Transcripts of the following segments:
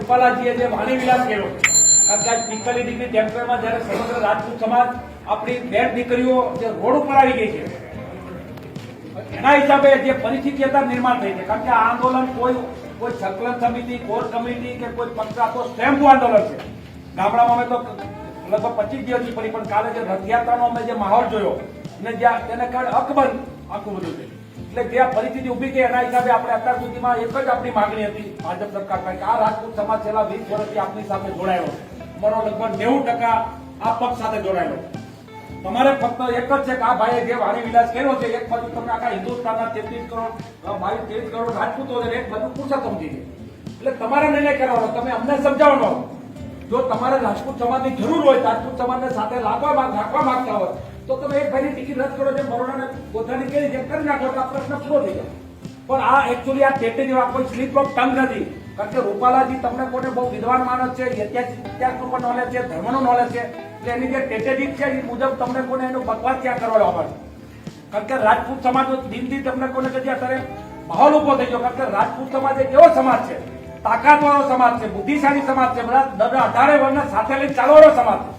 રૂપાલાજીએ જે વાણી વિલાસ કર્યો, કારણ કે પીપલી દીકરી ટેમ્પરમાં જયારે સમગ્ર રાજપૂત સમાજ આપણી 2 દીકરીઓ જે રોડ ઉપર આવી ગઈ છે, એના હિસાબે જે પરિસ્થિતિ અત્યારે નિર્માણ થઈ છે. કારણ કે આ આંદોલન કોઈ સંકલન સમિતિ, કોર કમિટી કે કોઈ પક્ષ, તો સ્વયંભૂ આંદોલન છે. ગામડામાં અમે તો લગભગ 25 દિવસની પડી, પણ કાલે જે રથયાત્રાનો અમે જે માહોલ જોયો અને જ્યાં તેને કારણે અકબંધ આખું બધું છે, એટલે જે પરિસ્થિતિ ઉભી થઈ એના હિસાબે આપણે અત્યાર સુધીમાં એક જ આપણી માંગણી હતી ભાજપ સરકાર પાસે કે આ રાજપૂત સમાજ છેલ્લા 20 વર્ષથી આપણી સાથે જોડાયેલો, અમારો લગભગ 90% આ પક્ષ સાથે જોડાયેલો. તમારે ફક્ત એક જ છે કે આ ભાઈએ જે વાણી વિલાસ કર્યો છે, એક બાજુ તમે આખા હિન્દુસ્તાનના 33 કરોડ રાજપૂતો છે, એક બાજુ પુરુષોત્તમજી છે, એટલે તમારે નિર્ણય કરવાનો, તમે અમને સમજાવવાનો. જો તમારે રાજપૂત સમાજની જરૂર હોય, રાજપૂત સમાજને સાથે રાખવા માંગતા હોય, તો તમે એક ભાઈની ટિકિટ રદ કરો, જે બરોડાને પોતાની કેરી જેમ કરી નાખો તો આ પ્રશ્ન પૂરો થઈ જાય. પણ આ એકચ્યુઅલી આ ટેટે જેવા કોઈ સ્લીપ ઓફ ટંગ નથી. કારણ કે રૂપાલાજી તમને કોને બહુ વિદ્વાન માણસ છે, ઇતિહાસનું પણ નોલેજ છે, ધર્મનું નોલેજ છે, એટલે એની જે ટેટેજી છે એ મુજબ તમને કોને એનું બકવાસ ત્યાં કરવાનો આવશે. કારણ કે રાજપૂત સમાજ દિનથી તમને કોને કે અત્યારે માહોલ ઉભો થઈ ગયો. કારણ કે રાજપૂત સમાજ એક એવો સમાજ છે, તાકાતવાળો સમાજ છે, બુદ્ધિશાળી સમાજ છે, બધા 18 વર્ષના સાથે લઈને ચાલવાનો સમાજ છે.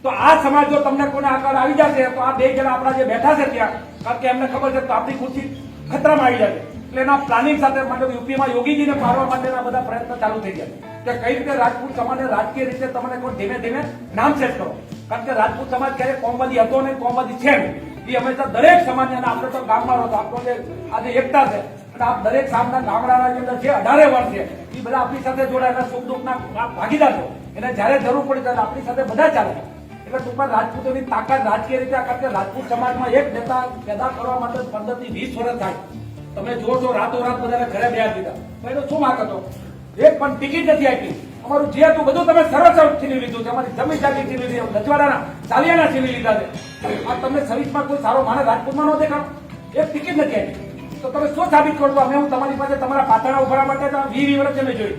તો આ સમાજ જો તમને કોને આગળ આવી જશે તો આ 2 જણા આપણા જે બેઠા છે ત્યાં, કારણ કે એમને ખબર છે તો આપણી ખુરશી ખતરામાં આવી જશે. એટલે એના પ્લાનિંગ સાથે મતલબ યુપીમાં યોગીજીને મારવા માટેના બધા પ્રયત્ન ચાલુ થઈ ગયા કે કઈ રીતે રાજપૂત સમાજને રાજકીય રીતે તમને કોઈ ધીમે ધીમે નામ સેટ કરો, કારણ કે રાજપૂત સમાજ ક્યારે કોમવાદી હતો ને કોમવાદી છે નહીં. એ હંમેશા દરેક સમાજ, અને આપણે તો ગામમાં રહો, આપણો જે આજે એકતા છે, અને આ દરેક સામના ગામડાના જે અંદર છે 18 વર્ષ છે, એ બધા આપણી સાથે જોડાયેલા સુખ દુઃખના ભાગીદાર છે. એને જયારે જરૂર પડે ત્યારે આપણી સાથે બધા ચાલે. એટલે ટૂંકમાં રાજપૂતોની તાકાત રાજકીય રીતે, કારણ કે રાજપૂત સમાજમાં એક નેતા પેદા કરવા માટે 15 થી 20 વર્ષ થાય. તમે જો છો રાતોરાત બધાને ઘરે બેસી દીધા, તો એનો શું માગ હતો? એક પણ ટિકિટ નથી આપી. અમારું જે હતું બધું તમે સરસ છીનવી લીધું છે. અમારી જમીન જાગીર છીનવી લીધી, રજવાડાના ચાલિયાના છીનવી લીધા છે. આ તમને સર્વિસમાં કોઈ સારો માણસ રાજપૂતમાં ન દેખાડો, એક ટિકિટ નથી આપી, તો તમે શું સાબિત કરો? અમે હું તમારી પાસે તમારા પાતળા ઉભરા માટે 20 વર્ષ અમે જોઈ